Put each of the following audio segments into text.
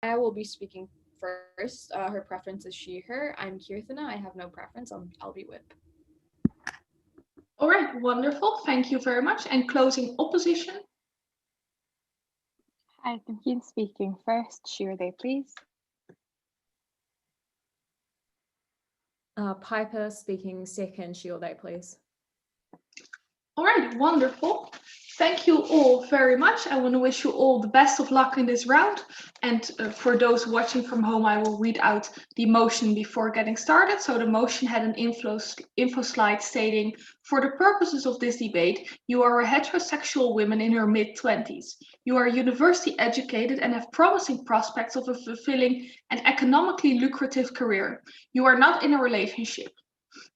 I will be speaking first. Her preference is she, her. I'm Kirthana. I have no preference. I'll be Whip. All right, wonderful. Thank you very much. And closing opposition. Hi, Tamheen speaking first. She or they, please. Piper speaking second. She or they, please. All right, wonderful. Thank you all very much. I want to wish you all the best of luck in this round. And for those watching from home, I will read out the motion before getting started. So the motion had an info slide stating, for the purposes of this debate, you are a heterosexual woman in her mid-20s. You are university educated and have promising prospects of a fulfilling and economically lucrative career. You are not in a relationship.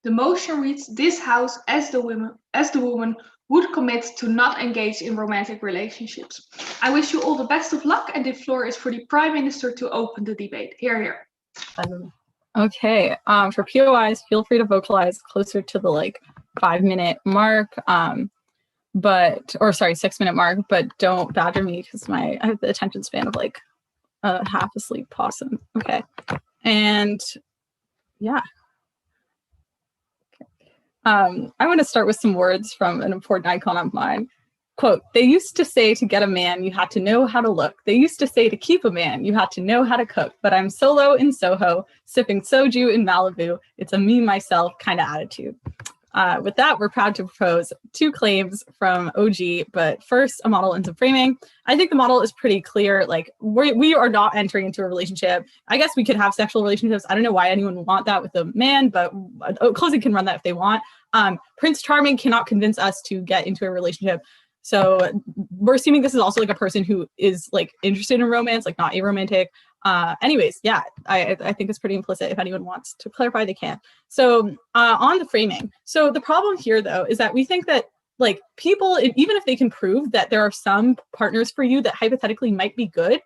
The motion reads, this House, as the woman, would commit to not engage in romantic relationships. I wish you all the best of luck, and the floor is for the Prime Minister to open the debate. Hear. Okay, for POIs, feel free to vocalize closer to the 5-minute mark, 6-minute mark, but don't badger me because I have the attention span of a half asleep possum. Okay, and yeah. I want to start with some words from an important icon of mine. Quote, they used to say to get a man, you had to know how to look. They used to say to keep a man, you had to know how to cook. But I'm solo in Soho, sipping soju in Malibu. It's a me, myself kind of attitude. With that, we're proud to propose 2 claims from OG, but first, a model and some framing. I think the model is pretty clear. We are not entering into a relationship. I guess we could have sexual relationships. I don't know why anyone would want that with a man, but closing can run that if they want. Prince Charming cannot convince us to get into a relationship. So we're assuming this is also a person who is interested in romance, not aromantic. Anyways, yeah, I think it's pretty implicit. If anyone wants to clarify, they can. So on the framing. So the problem here, though, is that we think that people, even if they can prove that there are some partners for you that hypothetically might be good,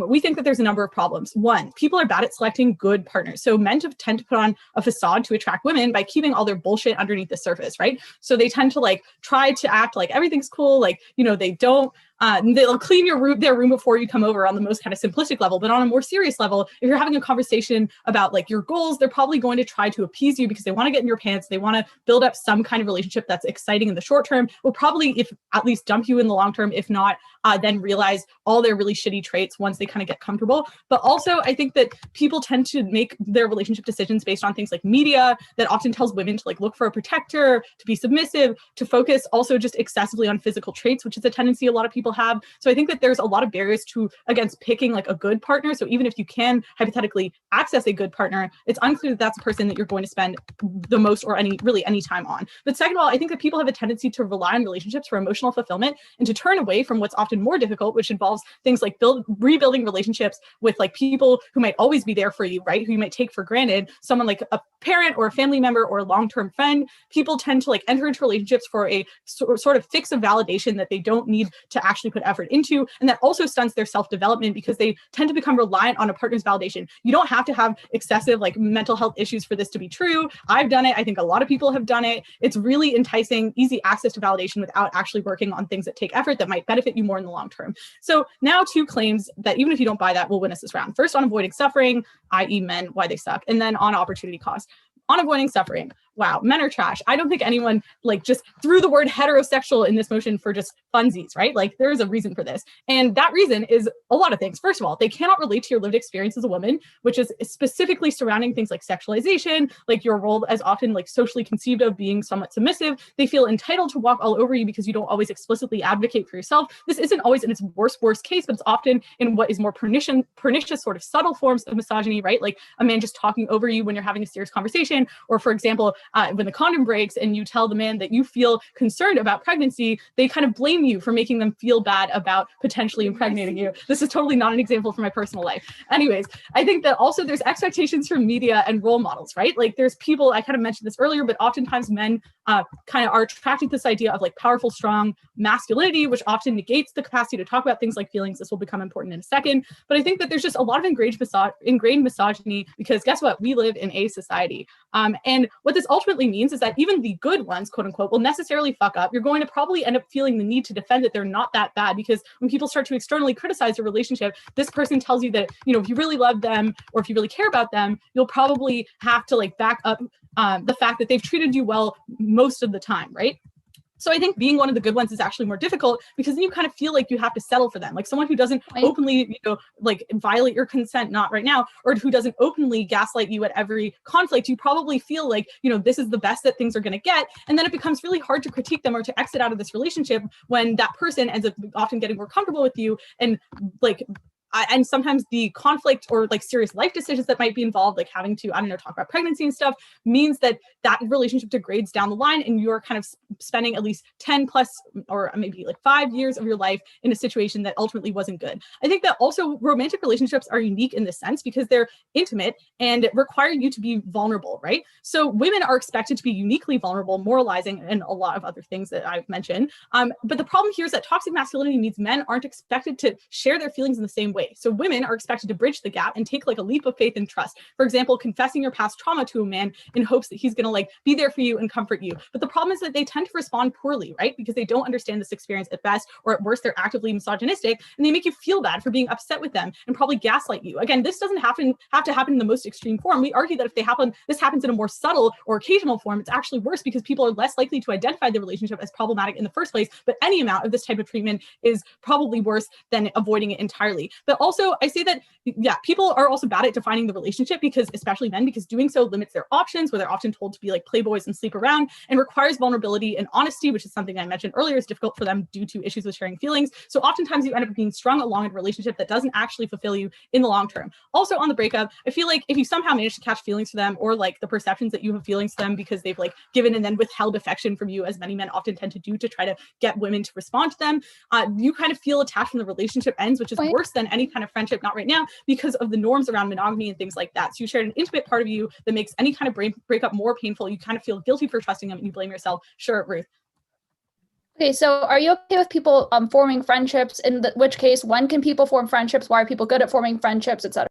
we think that there's a number of problems. One, people are bad at selecting good partners. So men tend to put on a facade to attract women by keeping all their bullshit underneath the surface, right? So they tend to try to act like everything's cool. They don't, they'll clean their room before you come over on the most kind of simplistic level. But on a more serious level, if you're having a conversation about your goals, they're probably going to try to appease you because they want to get in your pants. They want to build up some kind of relationship that's exciting in the short term. Will probably, if at least dump you in the long term, if not, then realize all their really shitty traits once they kind of get comfortable. But also, I think that people tend to make their relationship decisions based on things like media that often tells women to look for a protector, to be submissive, to focus also just excessively on physical traits, which is a tendency a lot of people have. So I think that there's a lot of barriers against picking a good partner. So even if you can hypothetically access a good partner, it's unclear that that's a person that you're going to spend the most or any time on. But second of all, I think that people have a tendency to rely on relationships for emotional fulfillment and to turn away from what's often more difficult, which involves things like rebuilding relationships with people who might always be there for you, right? Who you might take for granted, someone like a parent or a family member or a long-term friend. People tend to enter into relationships for a sort of fix of validation that they don't need to actually put effort into. And that also stunts their self-development because they tend to become reliant on a partner's validation. You don't have to have excessive mental health issues for this to be true. I've done it. I think a lot of people have done it. It's really enticing, easy access to validation without actually working on things that take effort that might benefit you more in the long term. So now 2 claims that even if you don't buy that will win us this round. First, on avoiding suffering, i.e. men, why they suck. And then on opportunity cost. On avoiding suffering, wow, men are trash. I don't think anyone just threw the word heterosexual in this motion for just funsies, right? There is a reason for this. And that reason is a lot of things. First of all, they cannot relate to your lived experience as a woman, which is specifically surrounding things like sexualization, your role as often socially conceived of being somewhat submissive. They feel entitled to walk all over you because you don't always explicitly advocate for yourself. This isn't always in its worst case, but it's often in what is more pernicious sort of subtle forms of misogyny, right? A man just talking over you when you're having a serious conversation. Or for example, when the condom breaks and you tell the man that you feel concerned about pregnancy, they kind of blame you for making them feel bad about potentially impregnating you. This is totally not an example from my personal life. Anyways, I think that also there's expectations from media and role models, right? There's people, I kind of mentioned this earlier, but oftentimes men kind of are attracted to this idea of like powerful, strong masculinity, which often negates the capacity to talk about things like feelings. This will become important in a second. But I think that there's just a lot of ingrained misogyny because guess what? We live in a society. And what this ultimately means is that even the good ones, quote unquote, will necessarily fuck up. You're going to probably end up feeling the need to defend that they're not that bad, because when people start to externally criticize your relationship, this person tells you that, you know, if you really love them or if you really care about them, you'll probably have to like back up the fact that they've treated you well most of the time, right? So I think being one of the good ones is actually more difficult, because then you kind of feel like you have to settle for them. Like someone who doesn't openly, you know, like violate your consent, not right now, or who doesn't openly gaslight you at every conflict, you probably feel like, you know, this is the best that things are going to get. And then it becomes really hard to critique them or to exit out of this relationship when that person ends up often getting more comfortable with you, and like and sometimes the conflict or like serious life decisions that might be involved, like having to, I don't know, talk about pregnancy and stuff, means that that relationship degrades down the line, and you're kind of spending at least 10 plus or maybe like 5 years of your life in a situation that ultimately wasn't good. I think that also romantic relationships are unique in this sense because they're intimate and require you to be vulnerable, right? So women are expected to be uniquely vulnerable, moralizing, and a lot of other things that I've mentioned. But the problem here is that toxic masculinity means men aren't expected to share their feelings in the same way. So women are expected to bridge the gap and take like a leap of faith and trust. For example, confessing your past trauma to a man in hopes that he's going to like be there for you and comfort you. But the problem is that they tend to respond poorly, right? Because they don't understand this experience at best, or at worst, they're actively misogynistic, and they make you feel bad for being upset with them and probably gaslight you. Again, this doesn't have to happen in the most extreme form. We argue that if this happens in a more subtle or occasional form, it's actually worse because people are less likely to identify the relationship as problematic in the first place. But any amount of this type of treatment is probably worse than avoiding it entirely. But also, I say that, yeah, people are also bad at defining the relationship, because especially men, because doing so limits their options, where they're often told to be like playboys and sleep around, and requires vulnerability and honesty, which is something I mentioned earlier is difficult for them due to issues with sharing feelings. So oftentimes you end up being strung along in a relationship that doesn't actually fulfill you in the long term. Also on the breakup, I feel like if you somehow manage to catch feelings for them, or like the perceptions that you have feelings for them because they've like given and then withheld affection from you, as many men often tend to do to try to get women to respond to them, you kind of feel attached when the relationship ends, which is worse than any kind of friendship, not right now, because of the norms around monogamy and things like that. So you shared an intimate part of you that makes any kind of breakup more painful. You kind of feel guilty for trusting them and you blame yourself. Sure, Ruth. Okay, so are you okay with people forming friendships? In which case, when can people form friendships? Why are people good at forming friendships, etc.?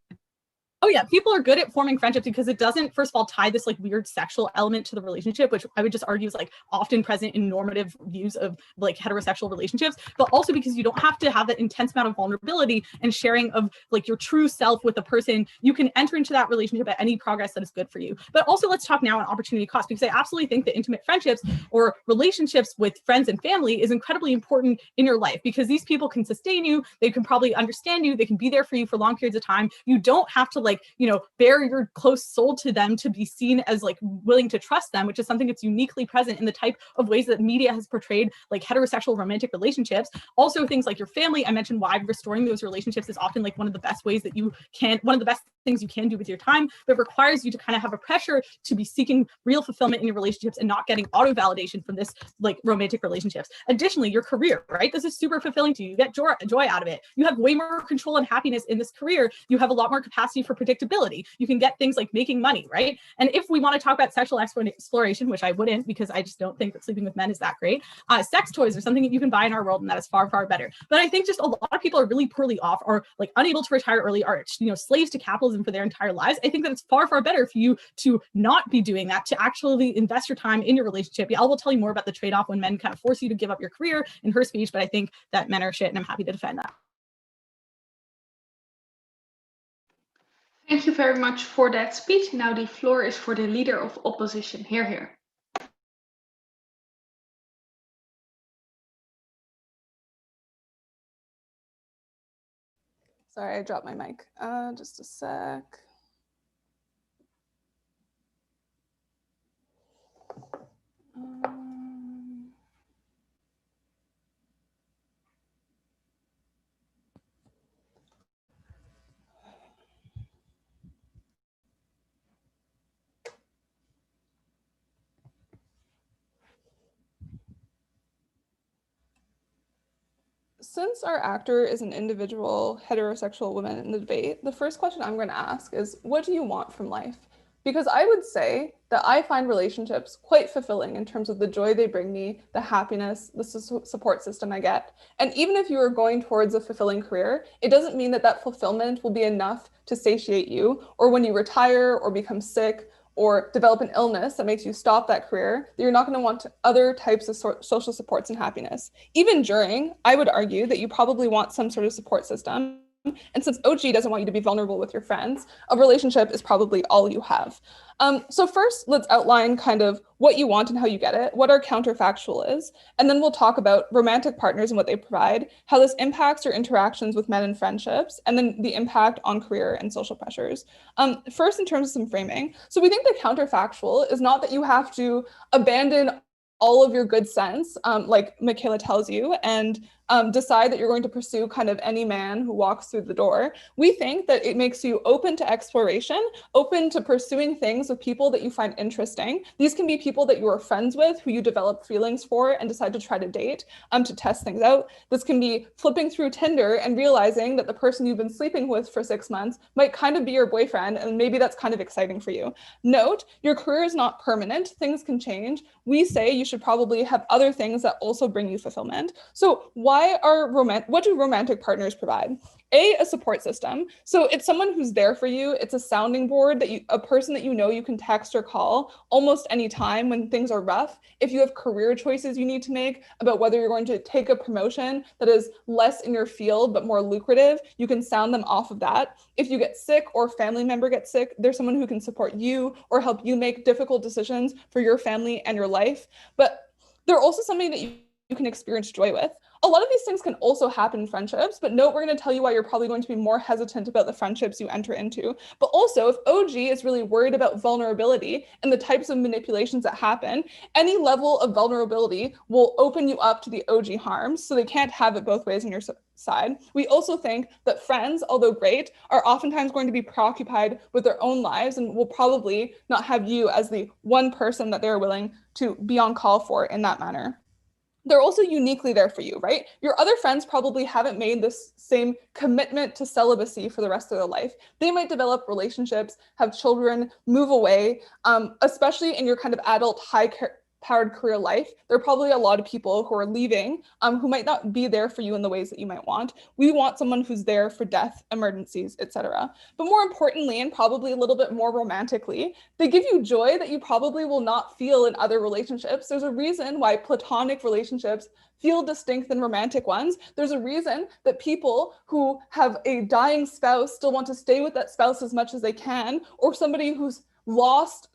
Oh yeah, people are good at forming friendships because it doesn't, first of all, tie this like weird sexual element to the relationship, which I would just argue is like often present in normative views of like heterosexual relationships, but also because you don't have to have that intense amount of vulnerability and sharing of like your true self with a person. You can enter into that relationship at any progress that is good for you. But also let's talk now on opportunity cost, because I absolutely think that intimate friendships or relationships with friends and family is incredibly important in your life, because these people can sustain you, they can probably understand you, they can be there for you for long periods of time. You don't have to like, you know, bare your close soul to them to be seen as like willing to trust them, which is something that's uniquely present in the type of ways that media has portrayed like heterosexual romantic relationships. Also things like your family, I mentioned why restoring those relationships is often like one of the best ways that you can, one of the best things you can do with your time, but requires you to kind of have a pressure to be seeking real fulfillment in your relationships and not getting auto validation from this like romantic relationships. Additionally, your career, right? This is super fulfilling to you. You get joy out of it. You have way more control and happiness in this career. You have a lot more capacity for predictability. You can get things like making money, right? And if we want to talk about sexual exploration, which I wouldn't, because I just don't think that sleeping with men is that great, sex toys are something that you can buy in our world, and that is far, far better. But I think just a lot of people are really poorly off, or like unable to retire early, are, you know, slaves to capitalism for their entire lives. I think that it's far, far better for you to not be doing that, to actually invest your time in your relationship. Yeah, I will tell you more about the trade-off when men kind of force you to give up your career in her speech, but I think that men are shit, and I'm happy to defend that. Thank you very much for that speech. Now the floor is for the leader of opposition. Hear, hear. Sorry, I dropped my mic. Just a sec. Since our actor is an individual heterosexual woman in the debate, the first question I'm going to ask is, what do you want from life? because I would say that I find relationships quite fulfilling in terms of the joy they bring me, the happiness, the support system I get. And even if you are going towards a fulfilling career, it doesn't mean that that fulfillment will be enough to satiate you, or when you retire or become sick or develop an illness that makes you stop that career, that you're not going to want other types of social supports and happiness. Even during, I would argue that you probably want some sort of support system. And since OG doesn't want you to be vulnerable with your friends, a relationship is probably all you have. So first, let's outline kind of what you want and how you get it, what our counterfactual is, and then we'll talk about romantic partners and what they provide, how this impacts your interactions with men and friendships, and then the impact on career and social pressures. First, in terms of some framing, so we think the counterfactual is not that you have to abandon all of your good sense, like Michaela tells you, and decide that you're going to pursue kind of any man who walks through the door. We think that it makes you open to exploration, open to pursuing things with people that you find interesting. These can be people that you are friends with, who you develop feelings for and decide to try to date, to test things out. This can be flipping through Tinder and realizing that the person you've been sleeping with for 6 months might kind of be your boyfriend, and maybe that's kind of exciting for you. Note, your career is not permanent. Things can change. We say you should probably have other things that also bring you fulfillment. So what do romantic partners provide? A support system. So it's someone who's there for you. It's a sounding board, a person that you know you can text or call almost any time when things are rough. If you have career choices you need to make about whether you're going to take a promotion that is less in your field but more lucrative, you can sound them off of that. If you get sick or a family member gets sick, there's someone who can support you or help you make difficult decisions for your family and your life. But they're also something that you can experience joy with. A lot of these things can also happen in friendships, but note, we're going to tell you why you're probably going to be more hesitant about the friendships you enter into. But also, if OG is really worried about vulnerability and the types of manipulations that happen, any level of vulnerability will open you up to the OG harms, so they can't have it both ways on your side. We also think that friends, although great, are oftentimes going to be preoccupied with their own lives and will probably not have you as the one person that they're willing to be on call for in that manner. They're also uniquely there for you, right? Your other friends probably haven't made this same commitment to celibacy for the rest of their life. They might develop relationships, have children, move away, especially in your kind of adult high-powered career life. There are probably a lot of people who are leaving who might not be there for you in the ways that you might want. We want someone who's there for death, emergencies, etc. But more importantly, and probably a little bit more romantically, they give you joy that you probably will not feel in other relationships. There's a reason why platonic relationships feel distinct than romantic ones. There's a reason that people who have a dying spouse still want to stay with that spouse as much as they can, or somebody who's lost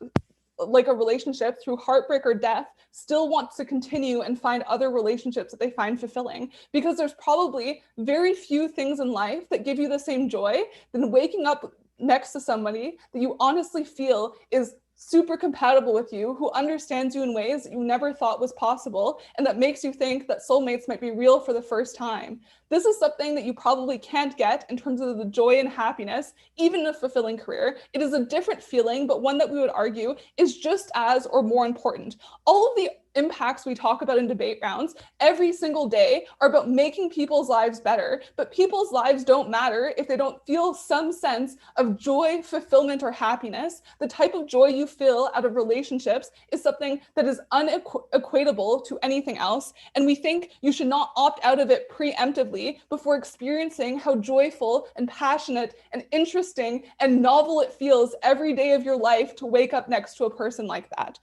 like a relationship through heartbreak or death still wants to continue and find other relationships that they find fulfilling, because there's probably very few things in life that give you the same joy than waking up next to somebody that you honestly feel is super compatible with you, who understands you in ways that you never thought was possible, and that makes you think that soulmates might be real for the first time. This is something that you probably can't get in terms of the joy and happiness, even in a fulfilling career. It is a different feeling, but one that we would argue is just as or more important. All of the impacts we talk about in debate rounds every single day are about making people's lives better, but people's lives don't matter if they don't feel some sense of joy, fulfillment, or happiness. The type of joy you feel out of relationships is something that is unequatable to anything else, and we think you should not opt out of it preemptively before experiencing how joyful and passionate and interesting and novel it feels every day of your life to wake up next to a person like that.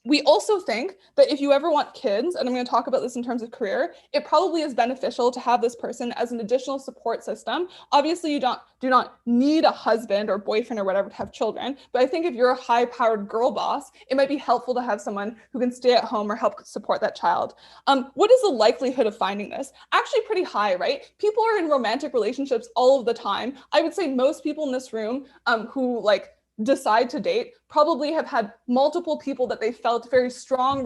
We also think that if you ever want kids, and I'm going to talk about this in terms of career, it probably is beneficial to have this person as an additional support system. Obviously, you do not need a husband or boyfriend or whatever to have children, but I think if you're a high-powered girl boss, it might be helpful to have someone who can stay at home or help support that child. What is the likelihood of finding this? Actually pretty high, right? People are in romantic relationships all of the time. I would say most people in this room who decide to date probably have had multiple people that they felt very strong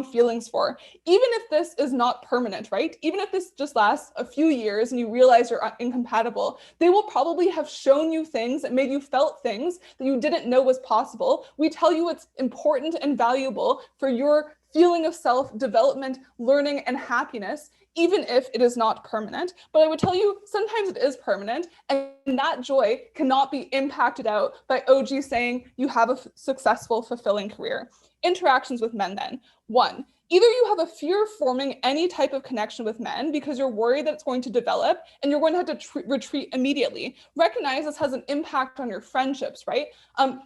feelings for. Even if this is not permanent, right? Even if this just lasts a few years and you realize you're incompatible, they will probably have shown you things that made you felt things that you didn't know was possible. We tell you it's important and valuable for your feeling of self-development, learning, and happiness. even if it is not permanent. But I would tell you, sometimes it is permanent, and that joy cannot be impacted out by OG saying you have a successful, fulfilling career. Interactions with men then. 1, either you have a fear of forming any type of connection with men because you're worried that it's going to develop and you're going to have to retreat immediately. Recognize this has an impact on your friendships, right?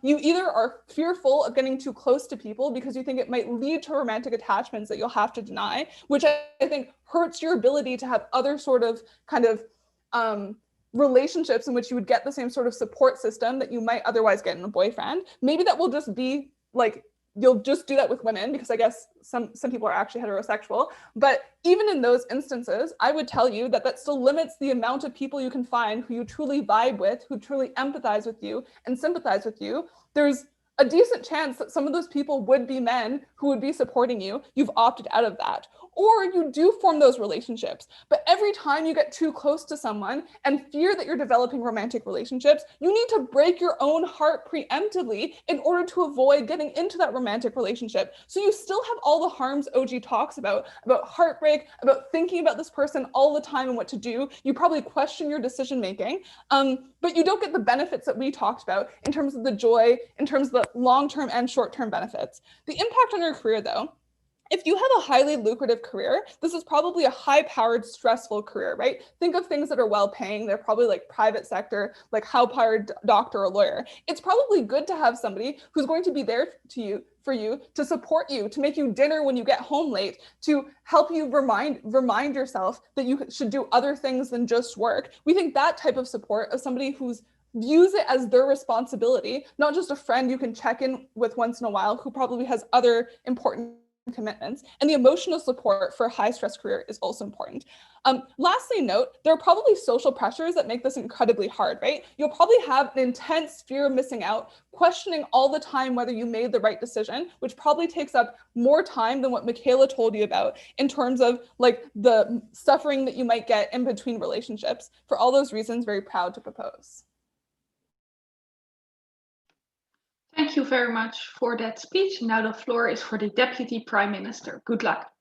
You either are fearful of getting too close to people because you think it might lead to romantic attachments that you'll have to deny, which I think hurts your ability to have other sort of kind of relationships in which you would get the same sort of support system that you might otherwise get in a boyfriend. Maybe that will just be like, you'll just do that with women because I guess some people are actually heterosexual. But even in those instances, I would tell you that still limits the amount of people you can find who you truly vibe with, who truly empathize with you and sympathize with you. There's a decent chance that some of those people would be men who would be supporting you. You've opted out of that. Or you do form those relationships. But every time you get too close to someone and fear that you're developing romantic relationships, you need to break your own heart preemptively in order to avoid getting into that romantic relationship. So you still have all the harms OG talks about heartbreak, about thinking about this person all the time and what to do. You probably question your decision making, but you don't get the benefits that we talked about in terms of the joy, in terms of the long-term and short-term benefits. The impact on your career though, if you have a highly lucrative career, this is probably a high-powered, stressful career, right? Think of things that are well-paying. They're probably like private sector, like high-powered doctor or lawyer. It's probably good to have somebody who's going to be there for you, to support you, to make you dinner when you get home late, to help you remind yourself that you should do other things than just work. We think that type of support of somebody who's views it as their responsibility, not just a friend you can check in with once in a while who probably has other important commitments, and the emotional support for a high stress career is also important. Lastly, note, there are probably social pressures that make this incredibly hard, right? You'll probably have an intense fear of missing out, questioning all the time whether you made the right decision, which probably takes up more time than what Michaela told you about in terms of like the suffering that you might get in between relationships. For all those reasons, very proud to propose. Thank you very much for that speech. Now the floor is for the Deputy Prime Minister. Good luck.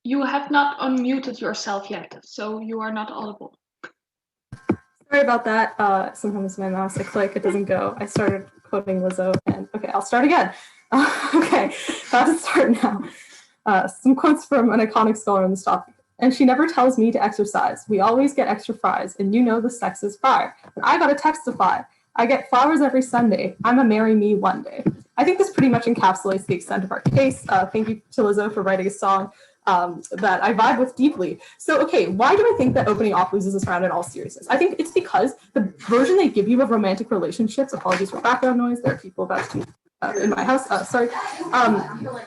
You have not unmuted yourself yet, so you are not audible. Sorry about that. Sometimes my mouse, I click, it doesn't go. I started quoting Lizzo, and okay, I'll start again. Okay, about to start now. Some quotes from an iconic scholar on this topic. And she never tells me to exercise. We always get extra fries, and you know the sex is fire. But I gotta testify. I get flowers every Sunday. I'ma marry me one day. I think this pretty much encapsulates the extent of our case. Thank you to Lizzo for writing a song that I vibe with deeply. So, okay, why do I think that opening off loses its ground in all seriousness? I think it's because the version they give you of romantic relationships, apologies for background noise, there are people about to in my house, sorry,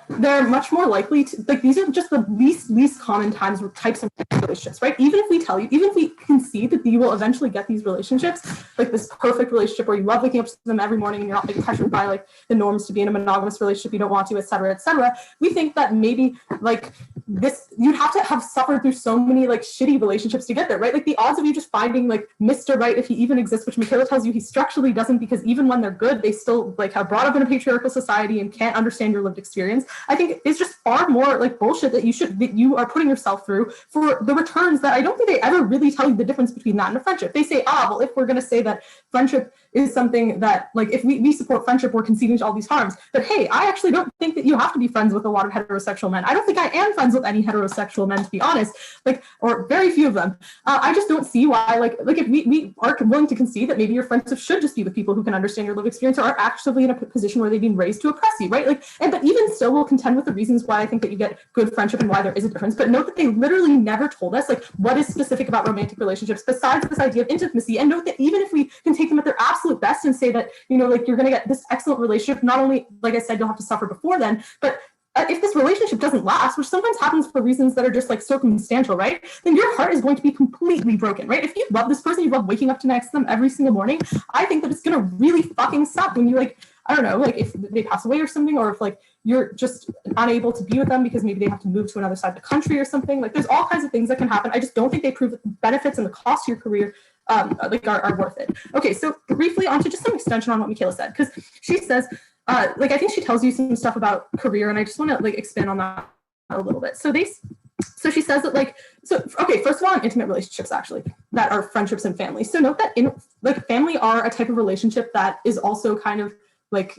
they're much more likely to, like, these are just the least common types of relationships, right? Even if we tell you, even if we concede that you will eventually get these relationships, like this perfect relationship where you love waking up to them every morning and you're not being pressured by like the norms to be in a monogamous relationship you don't want to, et cetera, we think that maybe like this, you'd have to have suffered through so many like shitty relationships to get there, right? Like the odds of you just finding like Mr. Right, if he even exists, which Michaela tells you he structurally doesn't, because even when they're good, they still like have brought up in a patriarchal society and can't understand your lived experience, I think is just far more like bullshit that you are putting yourself through for the returns that I don't think they ever really tell you the difference between that and a friendship. They say, well, if we're going to say that friendship is something that, like, if we support friendship, we're conceding to all these harms. But hey, I actually don't think that you have to be friends with a lot of heterosexual men. I don't think I am friends with any heterosexual men, to be honest, like, or very few of them. I just don't see why, like if we are willing to concede that maybe your friendships should just be with people who can understand your lived experience or are actively in a position where they they being raised to oppress you, right? Like, but even still, we'll contend with the reasons why I think that you get good friendship and why there is a difference. But note that they literally never told us like what is specific about romantic relationships besides this idea of intimacy. And note that even if we can take them at their absolute best and say that, you know, like you're going to get this excellent relationship, not only, like I said, you'll have to suffer before then, but if this relationship doesn't last, which sometimes happens for reasons that are just like circumstantial, right? Then your heart is going to be completely broken, right? If you love this person, you love waking up to next to them every single morning, I think that it's going to really fucking suck when you like, I don't know, like if they pass away or something, or if like you're just unable to be with them because maybe they have to move to another side of the country or something. Like there's all kinds of things that can happen. I just don't think they prove that the benefits and the cost to your career like are worth it. Okay, so briefly onto just some extension on what Michaela said, because she says, like I think she tells you some stuff about career, and I just want to like expand on that a little bit. So she says that like, so okay, first of all, in intimate relationships actually that are friendships and family. So note that in like family are a type of relationship that is also kind of like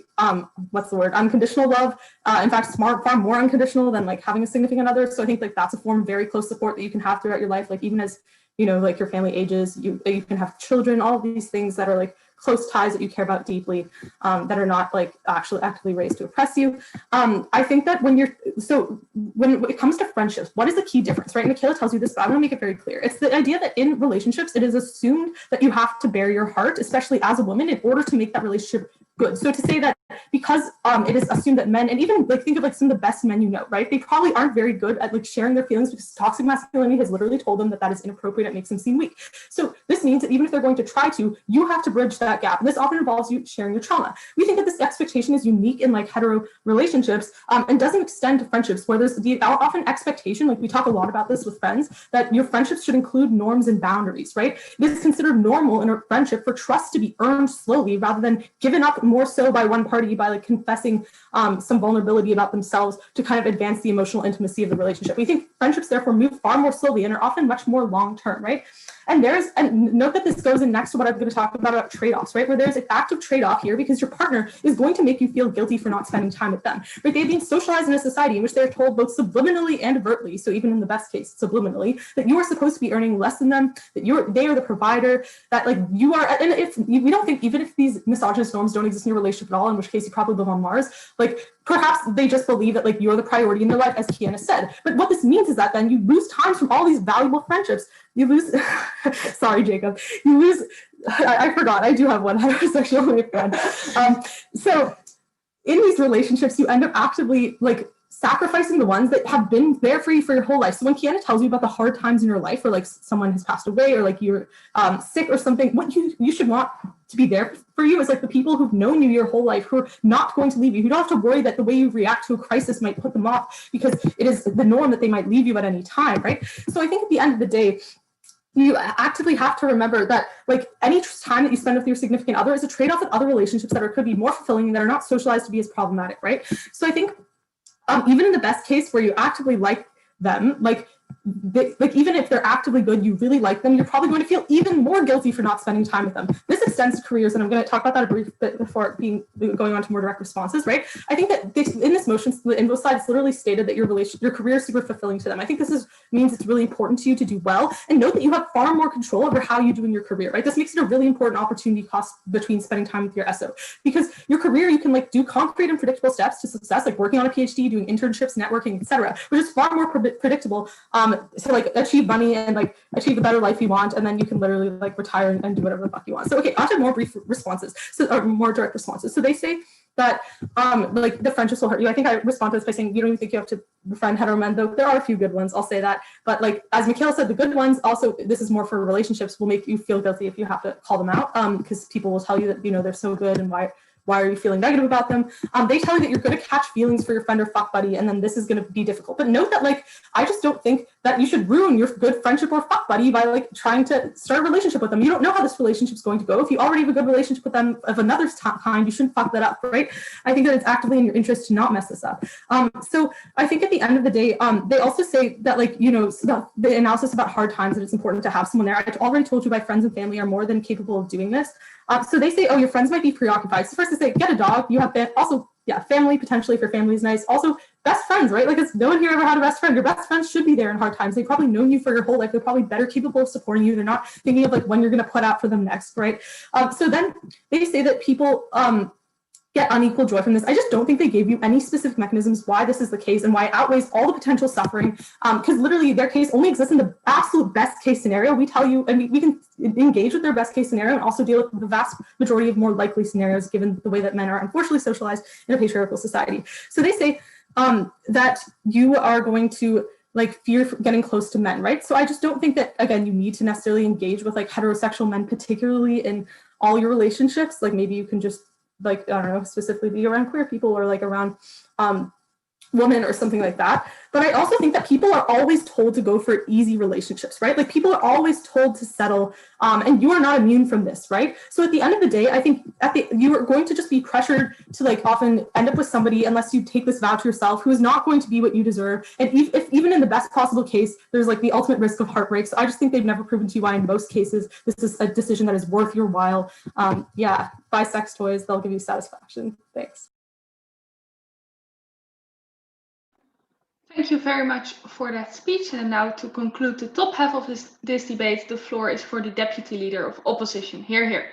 what's the word, unconditional love. In fact, far more unconditional than like having a significant other. So I think like that's a form of very close support that you can have throughout your life. Like even as you know, like your family ages, you can have children, all of these things that are like close ties that you care about deeply, that are not like actually actively raised to oppress you. I think that when it comes to friendships, what is the key difference, right? Michaela tells you this, but I want to make it very clear. It's the idea that in relationships, it is assumed that you have to bare your heart, especially as a woman, in order to make that relationship good. So to say that because it is assumed that men, and even like think of like some of the best men you know, right? They probably aren't very good at like sharing their feelings because toxic masculinity has literally told them that that is inappropriate. It makes them seem weak. So this means that even if they're going to try to, you have to bridge that gap. And this often involves you sharing your trauma. We think that this expectation is unique in like hetero relationships and doesn't extend to friendships, where there's the often expectation, like we talk a lot about this with friends, that your friendships should include norms and boundaries, right? It is considered normal in a friendship for trust to be earned slowly rather than given up more so by one party by like confessing some vulnerability about themselves to kind of advance the emotional intimacy of the relationship. We think friendships therefore move far more slowly and are often much more long-term, right? And note that this goes in next to what I'm going to talk about trade-offs, right? Where there's an active trade-off here because your partner is going to make you feel guilty for not spending time with them, right? They've been socialized in a society in which they're told both subliminally and overtly, so even in the best case, subliminally, that you are supposed to be earning less than them, that they are the provider, that like you are, and if we don't think, even if these misogynist norms don't exist in your relationship at all, in which case you probably live on Mars, like perhaps they just believe that like you're the priority in their life, as Kiana said. But what this means is that then you lose times from all these valuable friendships. You lose, sorry, Jacob, you lose, I forgot, I do have one heterosexual friend. So in these relationships, you end up actively like sacrificing the ones that have been there for you for your whole life. So when Kiana tells you about the hard times in your life, or like someone has passed away, or like you're sick or something, what you should want to be there for you is like the people who've known you your whole life, who are not going to leave you, who don't have to worry that the way you react to a crisis might put them off because it is the norm that they might leave you at any time, right? So I think at the end of the day, you actively have to remember that like any time that you spend with your significant other is a trade-off with other relationships that could be more fulfilling, that are not socialized to be as problematic, right? So I think even in the best case where you actively like them, like even if they're actively good, you really like them, you're probably going to feel even more guilty for not spending time with them. This extends to careers, and I'm going to talk about that a brief bit before going on to more direct responses, right? I think that in this motion, the info side, it's literally stated that your career is super fulfilling to them. I think this means it's really important to you to do well, and note that you have far more control over how you do in your career, right? This makes it a really important opportunity cost between spending time with your SO, because your career, you can like do concrete and predictable steps to success, like working on a PhD, doing internships, networking, etc., which is far more predictable to like achieve money and like achieve the better life you want, and then you can literally like retire and do whatever the fuck you want. So okay, on to more brief responses, or more direct responses. So they say that like the friendships will hurt you. I think I respond to this by saying you don't even think you have to befriend hetero men, though there are a few good ones, I'll say that. But like as Michaela said, the good ones also, this is more for relationships, will make you feel guilty if you have to call them out, because people will tell you that, you know, they're so good and why are you feeling negative about them? They tell you that you're going to catch feelings for your friend or fuck buddy, and then this is going to be difficult. But note that like I just don't think that you should ruin your good friendship or fuck buddy by like trying to start a relationship with them. You don't know how this relationship's going to go. If you already have a good relationship with them of another kind, you shouldn't fuck that up, right? I think that it's actively in your interest to not mess this up. So I think at the end of the day, they also say that like, you know, the analysis about hard times, that it's important to have someone there. I already told you my friends and family are more than capable of doing this. So they say, oh, your friends might be preoccupied. So first they say, get a dog. You have also, yeah, family, potentially, if your family is nice. Also, best friends, right? Like, no one here ever had a best friend. Your best friends should be there in hard times. They've probably known you for your whole life. They're probably better capable of supporting you. They're not thinking of like when you're going to put out for them next, right? So then they say that people, get unequal joy from this. I just don't think they gave you any specific mechanisms why this is the case and why it outweighs all the potential suffering. Because literally their case only exists in the absolute best case scenario. We tell you, and we can engage with their best case scenario and also deal with the vast majority of more likely scenarios given the way that men are unfortunately socialized in a patriarchal society. So they say that you are going to like fear getting close to men, right? So I just don't think that, again, you need to necessarily engage with like heterosexual men, particularly in all your relationships. Like maybe you can just like, I don't know, specifically be around queer people or like around women or something like that. But I also think that people are always told to go for easy relationships, right? Like people are always told to settle, and you are not immune from this, right? So at the end of the day, I think you are going to just be pressured to like often end up with somebody, unless you take this vow to yourself, who is not going to be what you deserve. And if even in the best possible case, there's like the ultimate risk of heartbreak. So I just think they've never proven to you why in most cases, this is a decision that is worth your while. Yeah, buy sex toys, they'll give you satisfaction. Thanks. Thank you very much for that speech. And now to conclude the top half of this debate, the floor is for the Deputy Leader of Opposition. Hear, hear.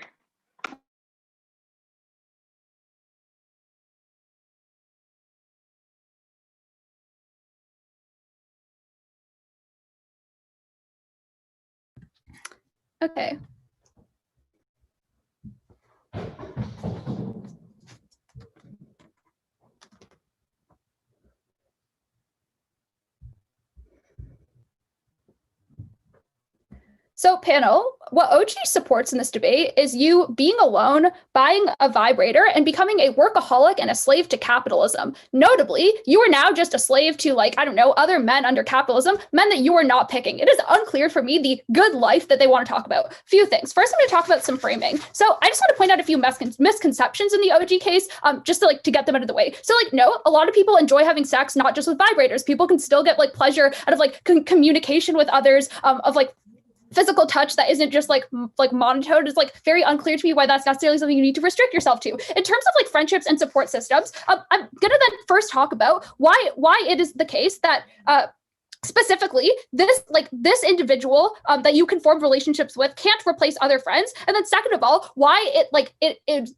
Okay. So panel, what OG supports in this debate is you being alone, buying a vibrator, and becoming a workaholic and a slave to capitalism. Notably, you are now just a slave to, like, I don't know, other men under capitalism, men that you are not picking. It is unclear for me the good life that they want to talk about. Few things. First, I'm going to talk about some framing. So I just want to point out a few misconceptions in the OG case, just to, like, to get them out of the way. So, like, no, a lot of people enjoy having sex, not just with vibrators. People can still get, like, pleasure out of, like, communication with others, of, like, physical touch that isn't just like monotone. Is like very unclear to me why that's necessarily something you need to restrict yourself to. In terms of like friendships and support systems, I'm gonna then first talk about why it is the case that specifically this individual that you can form relationships with can't replace other friends, and then second of all, why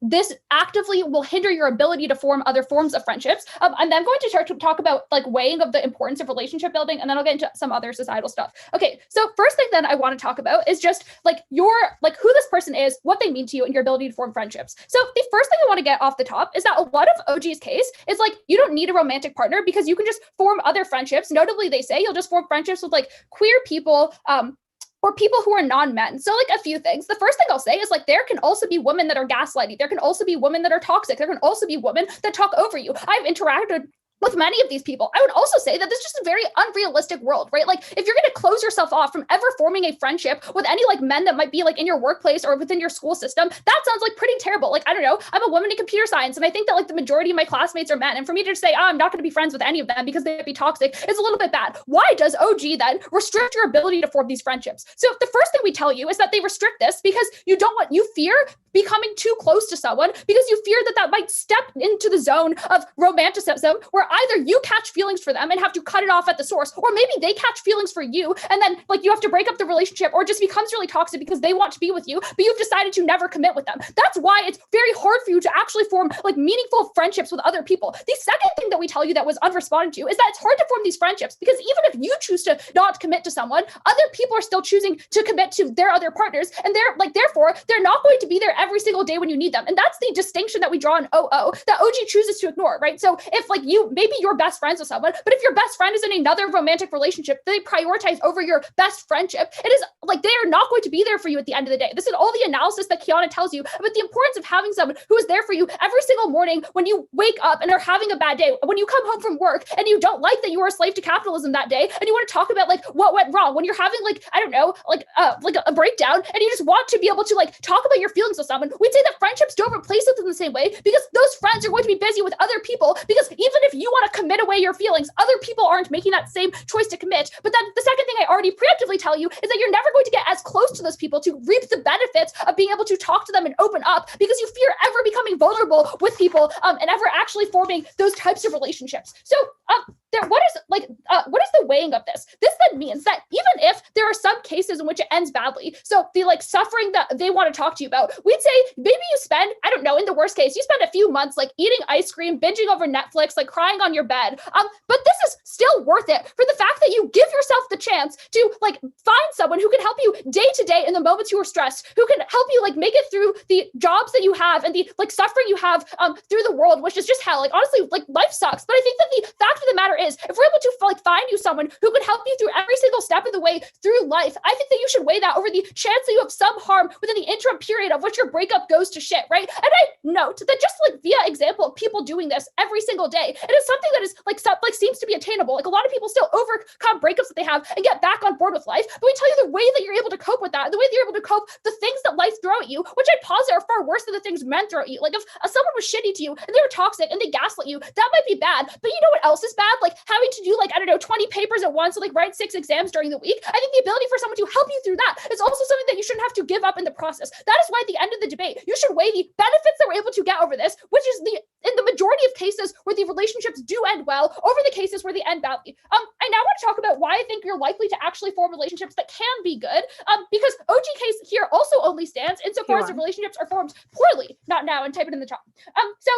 this actively will hinder your ability to form other forms of friendships. And then I'm going to start to talk about like weighing of the importance of relationship building, and then I'll get into some other societal stuff. Okay, so first thing then I want to talk about is just like who this person is, what they mean to you, and your ability to form friendships. So the first thing I want to get off the top is that a lot of OG's case is like you don't need a romantic partner because you can just form other friendships. Notably, they say you'll just form friendships with like queer people, or people who are non-men. So like a few things. The first thing I'll say is like there can also be women that are gaslighting. There can also be women that are toxic. There can also be women that talk over you. I've interacted with many of these people. I would also say that this is just a very unrealistic world, right? Like if you're going to close yourself off from ever forming a friendship with any like men that might be like in your workplace or within your school system, that sounds like pretty terrible. Like, I don't know, I'm a woman in computer science, and I think that like the majority of my classmates are men. And for me to just say, oh, I'm not going to be friends with any of them because they'd be toxic, is a little bit bad. Why does OG then restrict your ability to form these friendships? So the first thing we tell you is that they restrict this because you fear becoming too close to someone, because you fear that might step into the zone of romanticism where either you catch feelings for them and have to cut it off at the source, or maybe they catch feelings for you and then like you have to break up the relationship, or it just becomes really toxic because they want to be with you, but you've decided to never commit with them. That's why it's very hard for you to actually form like meaningful friendships with other people. The second thing that we tell you that was unresponded to is that it's hard to form these friendships because even if you choose to not commit to someone, other people are still choosing to commit to their other partners, and therefore they're not going to be there every single day when you need them. And that's the distinction that we draw in OO that OG chooses to ignore, right? So if like maybe you're best friends with someone, but if your best friend is in another romantic relationship they prioritize over your best friendship, it is like they are not going to be there for you at the end of the day. This is all the analysis that Kiana tells you about the importance of having someone who is there for you every single morning when you wake up and are having a bad day, when you come home from work and you don't like that you are a slave to capitalism that day, and you want to talk about like what went wrong, when you're having like, I don't know, like a breakdown, and you just want to be able to like talk about your feelings with someone. We'd say that friendships don't replace it in the same way because those friends are going to be busy with other people, because even if you want to commit away your feelings, other people aren't making that same choice to commit. But then the second thing I already preemptively tell you is that you're never going to get as close to those people to reap the benefits of being able to talk to them and open up, because you fear ever becoming vulnerable with people and ever actually forming those types of relationships. So what is the weighing of this? This then means that even if there are some cases in which it ends badly. So the like suffering that they want to talk to you about, we'd say maybe you spend, I don't know, in the worst case, you spend a few months like eating ice cream, binging over Netflix, like crying on your bed. But this is still worth it for the fact that you give yourself the chance to like find someone who can help you day to day in the moments you are stressed, who can help you like make it through the jobs that you have and the like suffering you have through the world, which is just hell. Like honestly, like life sucks. But I think that the fact of the matter is, if we're able to like find you someone who can help you through every single step of the way through life, I think that you should weigh that over the chance that you have some harm within the interim period of which your breakup goes to shit, right? And I note that just like via example of people doing this every single day, it is something that is like seems to be attainable. Like a lot of people still overcome breakups that they have and get back on board with life. But we tell you the way that you're able to cope with that, the way that you're able to cope the things that life throw at you, which I posit are far worse than the things men throw at you. Like if someone was shitty to you and they were toxic and they gaslit you, that might be bad. But you know what else is bad? Like having to do like, I don't know, 20 papers at once and like write 6 exams during the week. I think the ability for someone to help you through that is also something that you shouldn't have to give up in the process. That is why at the end of the debate, you should weigh the benefits that we're able to get over this, which is in the majority of cases where the relationships do end well, over the cases where they end badly. I now want to talk about why I think you're likely to actually form relationships that can be good, because OG case here also only stands insofar as the relationships are formed poorly, not now, and type it in the chat. So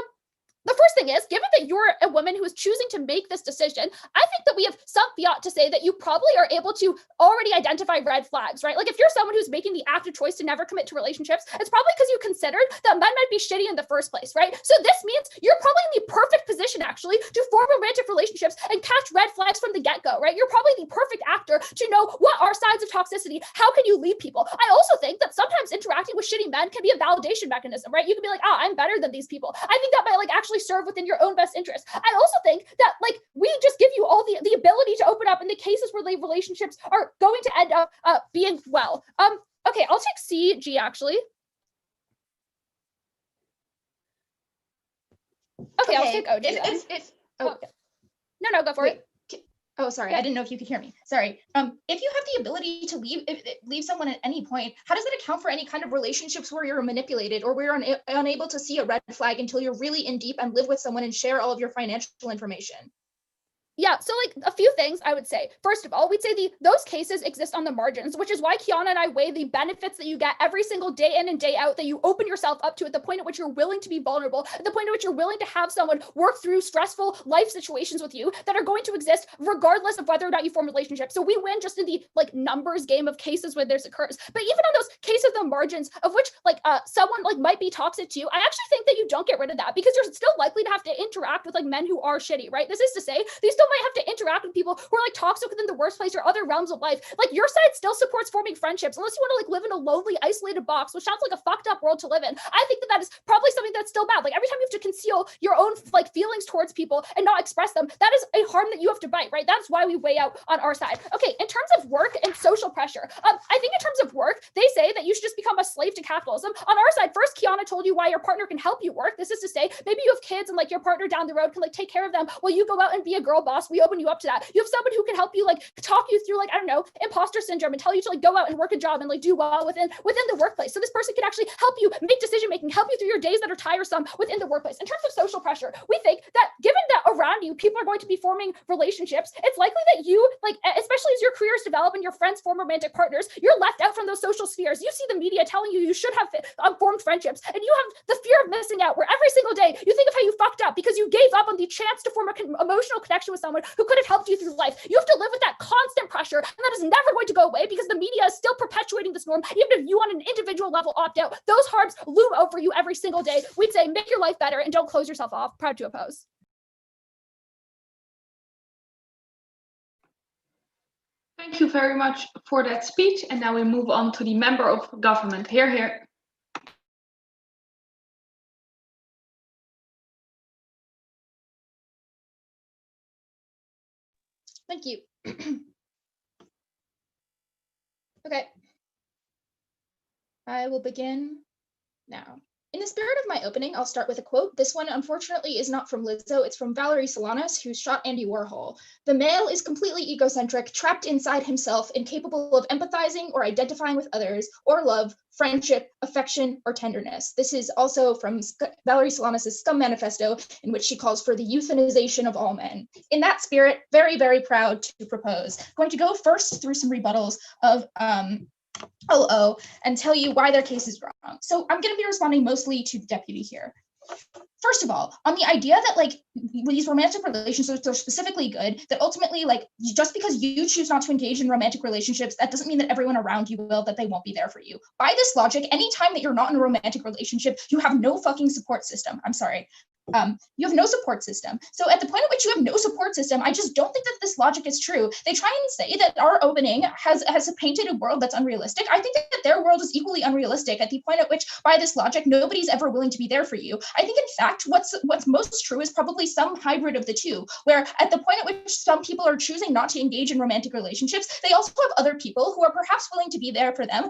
the first thing is, given that you're a woman who is choosing to make this decision, I think that we have some fiat to say that you probably are able to already identify red flags, right? Like if you're someone who's making the active choice to never commit to relationships, it's probably because you considered that men might be shitty in the first place, right? So this means you're probably in the perfect position actually to form romantic relationships and catch red flags from the get-go, right? You're probably the perfect actor to know what are signs of toxicity, how can you lead people. I also think that sometimes interacting with shitty men can be a validation mechanism, right? You can be like, I'm better than these people. I think that might like actually serve within your own best interest. I also think that like we just give you all the ability to open up in the cases where the relationships are going to end up being well. Okay, I'll take CG actually. Okay, I'll take OG then. No, go for it. Oh, sorry, I didn't know if you could hear me. Sorry. If you have the ability to leave someone at any point, how does that account for any kind of relationships where you're manipulated or where you're unable to see a red flag until you're really in deep and live with someone and share all of your financial information? Yeah, so like a few things I would say. First of all, we'd say those cases exist on the margins, which is why Kiana and I weigh the benefits that you get every single day in and day out, that you open yourself up to at the point at which you're willing to be vulnerable, at the point at which you're willing to have someone work through stressful life situations with you that are going to exist regardless of whether or not you form relationships. So we win just in the like numbers game of cases where this occurs. But even on those cases on the margins of which like someone like might be toxic to you, I actually think that you don't get rid of that because you're still likely to have to interact with like men who are shitty, right? This is to say, they still might have to interact with people who are like toxic within the workplace or other realms of life. Like your side still supports forming friendships unless you want to like live in a lonely, isolated box, which sounds like a fucked up world to live in. I think that is probably something that's still bad. Like every time you have to conceal your own like feelings towards people and not express them, that is a harm that you have to bite, right? That's why we weigh out on our side. Okay, in terms of work and social pressure, I think in terms of work, they say that you should just become a slave to capitalism. On our side, first, Kiana told you why your partner can help you work. This is to say, maybe you have kids and like your partner down the road can like take care of them while you go out and be a girl boss. We open you up to that. You have someone who can help you like talk you through like, I don't know, imposter syndrome and tell you to like go out and work a job and like do well within the workplace. So this person can actually help you make decision making, help you through your days that are tiresome within the workplace. In terms of social pressure, we think that given that around you, people are going to be forming relationships, it's likely that you like, especially as your careers develop and your friends form romantic partners, you're left out from those social spheres. You see the media telling you should have formed friendships and you have the fear of missing out where every single day you think of how you fucked up because you gave up on the chance to form an emotional connection with someone who could have helped you through life. You have to live with that constant pressure, and that is never going to go away because the media is still perpetuating this norm. Even if you on an individual level opt out, those harms loom over you every single day. We'd say make your life better and don't close yourself off. Proud to oppose. Thank you very much for that speech. And now we move on to the member of government. Here. Thank you. Okay. I will begin now. In the spirit of my opening, I'll start with a quote. This one, unfortunately, is not from Lizzo. It's from Valerie Solanas, who shot Andy Warhol. The male is completely egocentric, trapped inside himself, incapable of empathizing or identifying with others, or love, friendship, affection, or tenderness. This is also from Valerie Solanas' Scum Manifesto, in which she calls for the euthanization of all men. In that spirit, very, very proud to propose. I'm going to go first through some rebuttals of OO and tell you why their case is wrong. So I'm going to be responding mostly to the deputy here. First of all, on the idea that like these romantic relationships are specifically good, that ultimately like just because you choose not to engage in romantic relationships, that doesn't mean that everyone around you will, that they won't be there for you. By this logic, anytime that you're not in a romantic relationship, you have no fucking support system. I'm sorry. You have no support system. So at the point at which you have no support system, I just don't think that this logic is true. They try and say that our opening has painted a world that's unrealistic. I think that their world is equally unrealistic at the point at which, by this logic, nobody's ever willing to be there for you. I think, in fact, what's most true is probably some hybrid of the two, where at the point at which some people are choosing not to engage in romantic relationships, they also have other people who are perhaps willing to be there for them,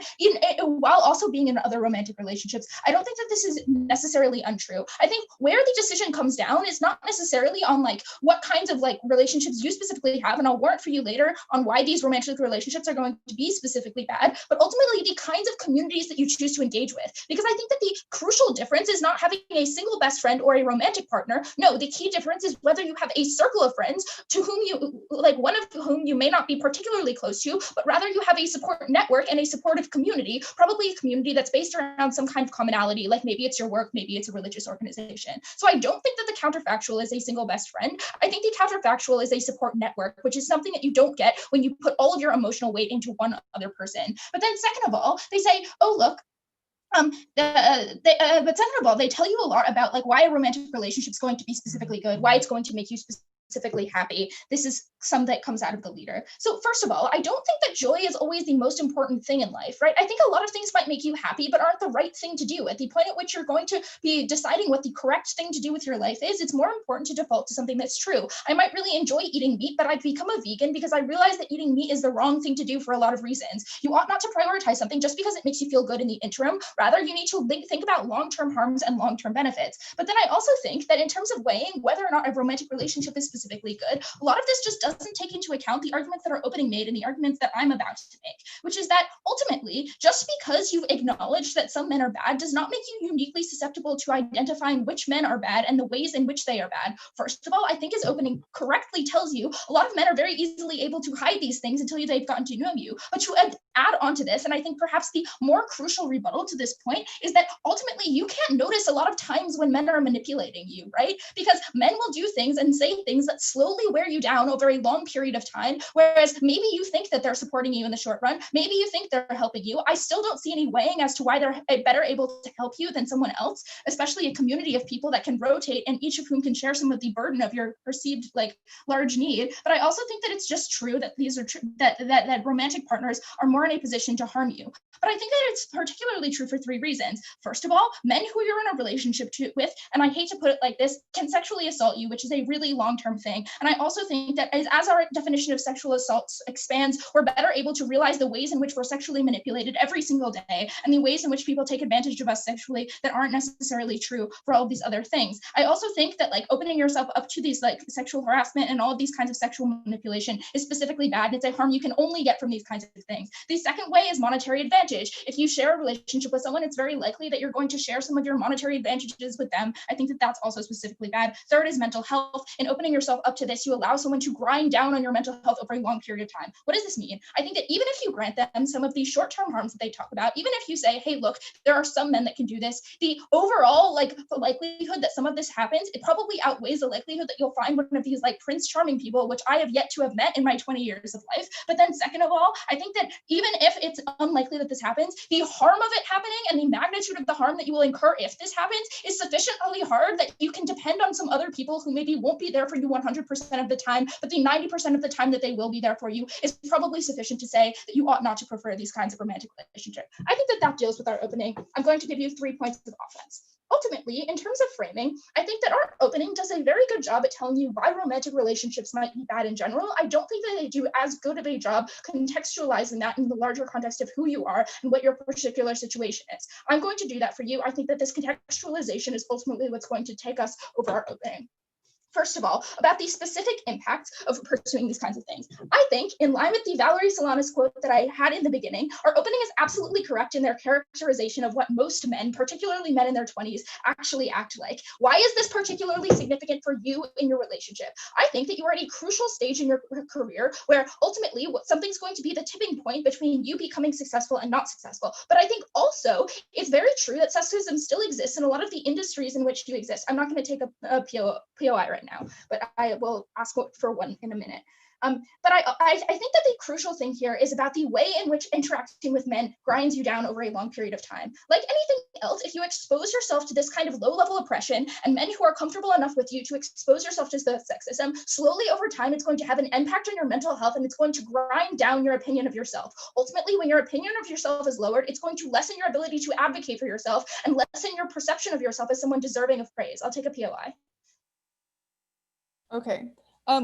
while also being in other romantic relationships. I don't think that this is necessarily untrue. I think where the decision comes down is not necessarily on like what kinds of like relationships you specifically have, and I'll warrant for you later on why these romantic relationships are going to be specifically bad, but ultimately the kinds of communities that you choose to engage with. Because I think that the crucial difference is not having a single best friend or a romantic partner. No, the key difference is whether you have a circle of friends to whom you like, one of whom you may not be particularly close to, but rather you have a support network and a supportive community, probably a community that's based around some kind of commonality, like maybe it's your work, maybe it's a religious organization. So I don't think that the counterfactual is a single best friend. I think the counterfactual is a support network, which is something that you don't get when you put all of your emotional weight into one other person. But then second of all, they say, oh, look, but second of all, they tell you a lot about like why a romantic relationship is going to be specifically good, why it's going to make you specifically happy. This is some that comes out of the leader. So first of all, I don't think that joy is always the most important thing in life, right? I think a lot of things might make you happy, but aren't the right thing to do. At the point at which you're going to be deciding what the correct thing to do with your life is, it's more important to default to something that's true. I might really enjoy eating meat, but I've become a vegan because I realized that eating meat is the wrong thing to do for a lot of reasons. You ought not to prioritize something just because it makes you feel good in the interim. Rather, you need to think about long-term harms and long-term benefits. But then I also think that in terms of weighing whether or not a romantic relationship is specifically good, a lot of this just doesn't take into account the arguments that are opening made and the arguments that I'm about to make, which is that ultimately, just because you've acknowledged that some men are bad does not make you uniquely susceptible to identifying which men are bad and the ways in which they are bad. First of all, I think his opening correctly tells you a lot of men are very easily able to hide these things until they've gotten to know you. But to add on to this, and I think perhaps the more crucial rebuttal to this point, is that ultimately you can't notice a lot of times when men are manipulating you, right? Because men will do things and say things that slowly wear you down over a long period of time, whereas maybe you think that they're supporting you in the short run, maybe you think they're helping you. I still don't see any weighing as to why they're better able to help you than someone else, especially a community of people that can rotate and each of whom can share some of the burden of your perceived like large need. But I also think that it's just true that these are that romantic partners are more in a position to harm you. But I think that it's particularly true for three reasons. First of all, men who you're in a relationship with, and I hate to put it like this, can sexually assault you, which is a really long-term thing. And I also think that as our definition of sexual assault expands, we're better able to realize the ways in which we're sexually manipulated every single day, and the ways in which people take advantage of us sexually that aren't necessarily true for all of these other things. I also think that like opening yourself up to these like sexual harassment and all of these kinds of sexual manipulation is specifically bad. It's a harm you can only get from these kinds of things. The second way is monetary advantage. If you share a relationship with someone, it's very likely that you're going to share some of your monetary advantages with them. I think that that's also specifically bad. Third is mental health. In opening yourself up to this, you allow someone to grind down on your mental health over a long period of time. What does this mean? I think that even if you grant them some of these short-term harms that they talk about, even if you say, hey, look, there are some men that can do this, the overall like the likelihood that some of this happens, it probably outweighs the likelihood that you'll find one of these like Prince Charming people, which I have yet to have met in my 20 years of life. But then second of all, I think that even if it's unlikely that this happens, the harm of it happening and the magnitude of the harm that you will incur if this happens is sufficiently hard that you can depend on some other people who maybe won't be there for you 100% of the time, but the 90% of the time that they will be there for you is probably sufficient to say that you ought not to prefer these kinds of romantic relationships. I think that that deals with our opening. I'm going to give you 3 points of offense. Ultimately, in terms of framing, I think that our opening does a very good job at telling you why romantic relationships might be bad in general. I don't think that they do as good of a job contextualizing that in the larger context of who you are and what your particular situation is. I'm going to do that for you. I think that this contextualization is ultimately what's going to take us over our opening. First of all, about the specific impacts of pursuing these kinds of things. I think, in line with the Valerie Solanas quote that I had in the beginning, our opening is absolutely correct in their characterization of what most men, particularly men in their 20s, actually act like. Why is this particularly significant for you in your relationship? I think that you are at a crucial stage in your career where ultimately something's going to be the tipping point between you becoming successful and not successful. But I think also it's very true that sexism still exists in a lot of the industries in which you exist. I'm not going to take a POI right now, but I will ask for one in a minute. But I think that the crucial thing here is about the way in which interacting with men grinds you down over a long period of time. Like anything else, if you expose yourself to this kind of low-level oppression and men who are comfortable enough with you to expose yourself to the sexism, slowly over time, it's going to have an impact on your mental health and it's going to grind down your opinion of yourself. Ultimately, when your opinion of yourself is lowered, it's going to lessen your ability to advocate for yourself and lessen your perception of yourself as someone deserving of praise. I'll take a POI. Okay.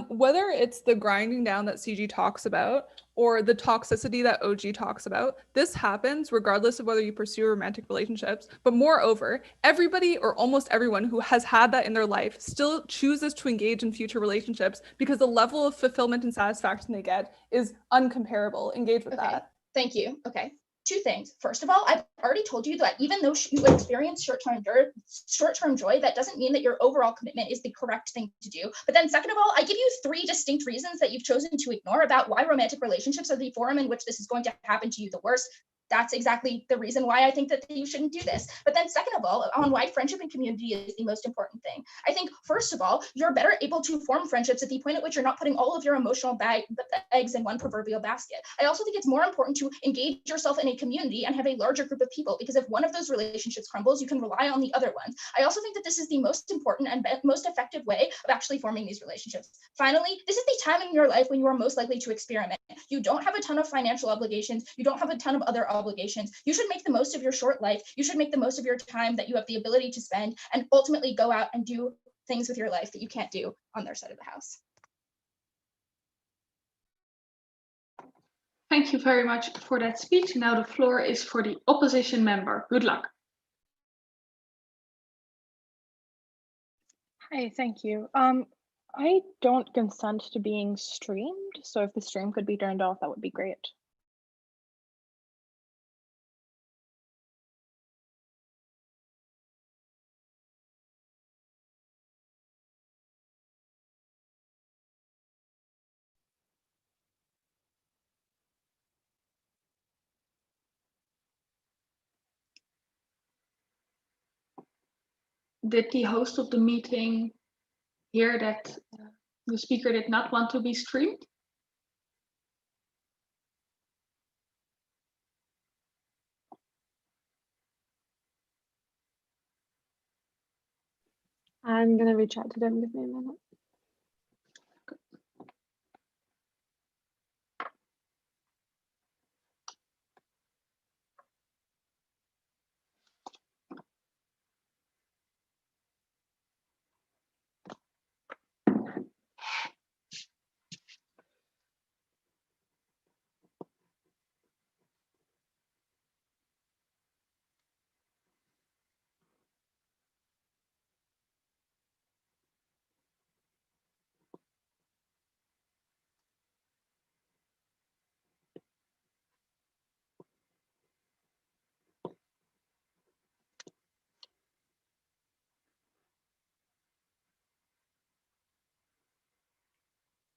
Whether it's the grinding down that CG talks about or the toxicity that OG talks about, this happens regardless of whether you pursue romantic relationships. But moreover, everybody or almost everyone who has had that in their life still chooses to engage in future relationships because the level of fulfillment and satisfaction they get is uncomparable. Engage with that. Thank you. Okay. Two things. First of all, I've already told you that even though you experience short-term joy, that doesn't mean that your overall commitment is the correct thing to do. But then second of all, I give you three distinct reasons that you've chosen to ignore about why romantic relationships are the forum in which this is going to happen to you the worst. That's exactly the reason why I think that you shouldn't do this. But then second of all, on why friendship and community is the most important thing. I think, first of all, you're better able to form friendships at the point at which you're not putting all of your emotional eggs in one proverbial basket. I also think it's more important to engage yourself in a community and have a larger group of people, because if one of those relationships crumbles, you can rely on the other ones. I also think that this is the most important and most effective way of actually forming these relationships. Finally, this is the time in your life when you are most likely to experiment. You don't have a ton of financial obligations. You don't have a ton of other obligations. You should make the most of your short life. You should make the most of your time that you have the ability to spend and ultimately go out and do things with your life that you can't do on their side of the house. Thank you very much for that speech. Now the floor is for the opposition member. Good luck. Hi, thank you. I don't consent to being streamed, so if the stream could be turned off, that would be great. Did the host of the meeting hear that the speaker did not want to be streamed? I'm gonna reach out to them. Give me a minute.